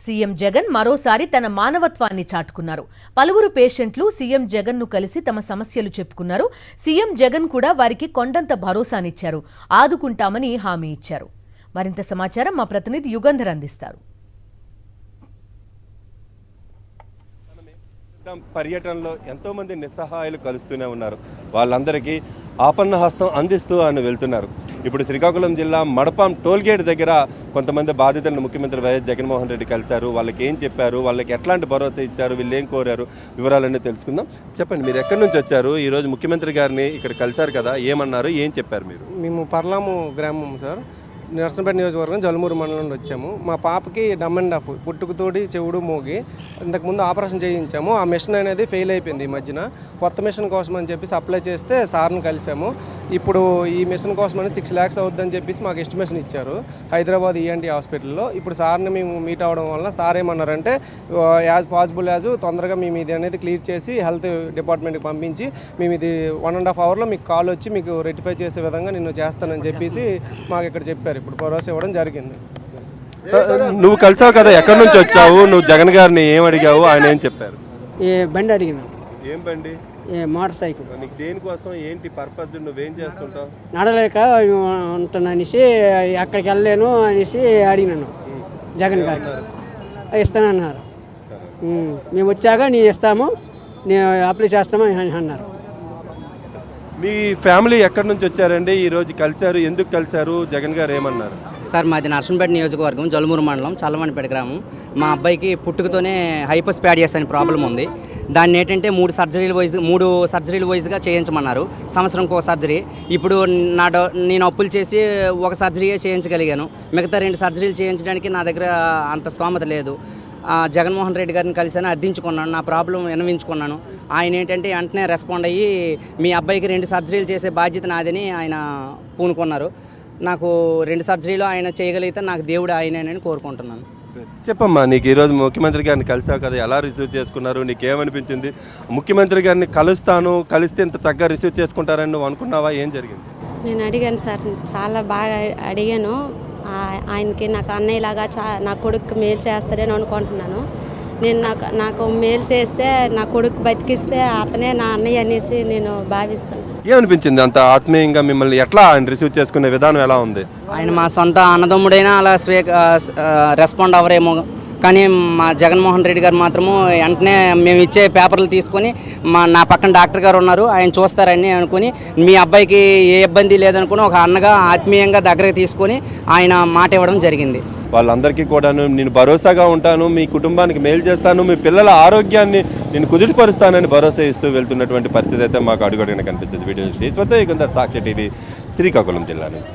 CM Jagan మరోసారి తన మానవత్వాన్ని చాటుకున్నారు. పలువురు పేషెంట్లు సీఎం జగన్ ను కలిసి తమ సమస్యలు చెప్పుకున్నారు. సీఎం జగన్ కూడా వారికి కొండంత భరోసానిచ్చారు. ఆదుకుంటామని హామీ ఇచ్చారు. మరింత సమాచారం మా ప్రతినిధి యుగంధర్ అందిస్తారు. పర్యటనలో ఎంతో మంది నిస్సహాయాలు కలుస్తూనే ఉన్నారు. వాళ్ళందరికీ ఆపన్న హస్తం అందిస్తూ ఆయన వెళ్తున్నారు. ఇప్పుడు శ్రీకాకుళం జిల్లా మడపాం టోల్గేట్ దగ్గర కొంతమంది బాధితులను ముఖ్యమంత్రి వైఎస్ జగన్మోహన్ రెడ్డి కలిశారు. వాళ్ళకి ఏం చెప్పారు, వాళ్ళకి ఎట్లాంటి భరోసా ఇచ్చారు, వీళ్ళు ఏం కోరారు, వివరాలన్నీ తెలుసుకుందాం. చెప్పండి, మీరు ఎక్కడి నుంచి వచ్చారు? ఈరోజు ముఖ్యమంత్రి గారిని ఇక్కడ కలిశారు కదా, ఏమన్నారు, ఏం చెప్పారు మీరు? మేము పర్లాము గ్రామం సార్, నర్సంపేట నియోజకవర్గం జలమూరు మండలం నుండి వచ్చాము. మా పాపకి డమ్ అండ్ డఫ్, పుట్టుకతోటి చెవుడు మోగి ఇంతకుముందు ఆపరేషన్ చేయించాము. ఆ మిషన్ అనేది ఫెయిల్ అయిపోయింది. ఈ మధ్యన కొత్త మిషన్ కోసం అని చెప్పేసి అప్లై చేస్తే సార్ని కలిసాము. ఇప్పుడు ఈ మిషన్ కోసం అని 6 lakhs అవుద్దని చెప్పేసి మాకు ఎస్టిమేషన్ ఇచ్చారు హైదరాబాద్ ఈఎన్టీ హాస్పిటల్లో. ఇప్పుడు సార్ని మేము మీట్ అవ్వడం వల్ల సార్ ఏమన్నారంటే యాజ్ పాసిబుల్ యాజ్ తొందరగా మేము ఇది అనేది క్లియర్ చేసి హెల్త్ డిపార్ట్మెంట్కి పంపించి మేము ఇది 1.5 hourలో మీకు కాల్ వచ్చి మీకు రెక్టిఫై చేసే విధంగా నేను చేస్తానని చెప్పేసి మాకు ఇక్కడ చెప్పారు. ఇప్పుడు భరోసా ఇవ్వడం జరిగింది. నువ్వు కలిసావు కదా, ఎక్కడి నుంచి వచ్చావు? నువ్వు జగన్ గారిని ఏం అడిగావు, ఆయన ఏం చెప్పారు? బండి అడిగినా. ఏం బండి? Motor cycle. నీకు దేనికోసం, ఏంటి పర్పస్, నువ్వేం చేస్తుంటావు? నడలేక ఉంటున్నా అనేసి అక్కడికి వెళ్ళలేను అనేసి అడిగినాను జగన్ గారికి. ఇస్తానన్నారు. మేము వచ్చాక నేను ఇస్తాము, నేను అప్లై చేస్తాము అని అన్నారు. మీ ఫ్యామిలీ ఎక్కడి నుంచి వచ్చారండి? ఈరోజు కలిశారు, ఎందుకు కలిశారు, జగన్ గారు ఏమన్నారు? సార్, మాది నర్సంపేట నియోజకవర్గం జలమూరు మండలం చల్లమణిపేట గ్రామం. మా అబ్బాయికి పుట్టుకతోనే హైపోస్పాడియస్ అనే ప్రాబ్లం ఉంది. దాన్ని ఏంటంటే 3 సర్జరీల వైజ్గా చేయించమన్నారు. సంవత్సరంకి ఒక సర్జరీ. ఇప్పుడు నేను అప్పులు చేసి ఒక సర్జరీయే చేయించగలిగాను. మిగతా 2 సర్జరీలు చేయించడానికి నా దగ్గర అంత స్తోమత లేదు. జగన్మోహన్ రెడ్డి గారిని కలిసి అర్థించుకున్నాను, నా ప్రాబ్లం విన్నవించుకున్నాను. ఆయన ఏంటంటే వెంటనే రెస్పాండ్ అయ్యి మీ అబ్బాయికి 2 సర్జరీలు చేసే బాధ్యత నాదని ఆయన పూనుకున్నారు. నాకు 2 సర్జరీలు ఆయన చేయగలిగితే నాకు దేవుడు ఆయనని కోరుకుంటున్నాను. చెప్పమ్మా, నీకు ఈరోజు ముఖ్యమంత్రి గారిని కలిసావు కదా, ఎలా రిసీవ్ చేసుకున్నారు, నీకేమనిపించింది? ముఖ్యమంత్రి గారిని కలిస్తే ఇంత చక్కగా రిసీవ్ చేసుకుంటారని నువ్వు అనుకున్నావా? ఏం జరిగింది? నేను అడిగాను సార్, చాలా బాగా అడిగాను. ఆయనకి నాకు అన్నయ్యలాగా నా కొడుకు మేలు చేస్తాడని అనుకుంటున్నాను. నేను నాకు మేలు చేస్తే నా కొడుకు బతికిస్తే అతనే నా అన్నయ్య అనేసి నేను భావిస్తాను సార్. ఏమనిపించింది అంత ఆత్మీయంగా మిమ్మల్ని ఎట్లా ఆయన రిసీవ్ చేసుకునే విధానం ఎలా ఉంది? ఆయన మా సొంత అన్నదమ్ముడైనా అలా రెస్పాండ్ అవ్వరేమో, కానీ మా జగన్మోహన్ రెడ్డి గారు మాత్రము వెంటనే మేము ఇచ్చే పేపర్లు తీసుకొని నా పక్కన డాక్టర్ గారు ఉన్నారు, ఆయన చూస్తారని అనుకుని మీ అబ్బాయికి ఏ ఇబ్బంది లేదనుకుని ఒక అన్నగా ఆత్మీయంగా దగ్గరకు తీసుకొని ఆయన మాట ఇవ్వడం జరిగింది. వాళ్ళందరికీ కూడా నేను భరోసాగా ఉంటాను, మీ కుటుంబానికి మేలు చేస్తాను, మీ పిల్లల ఆరోగ్యాన్ని నేను కుదుటపరుస్తానని భరోసా ఇస్తూ వెళ్తున్నటువంటి పరిస్థితి అయితే మాకు అడుగడుగున కనిపిస్తుంది. వీడియో శ్రీస్వత యుగంధర్, సాక్షి టీవీ, శ్రీకాకుళం జిల్లా నుంచి.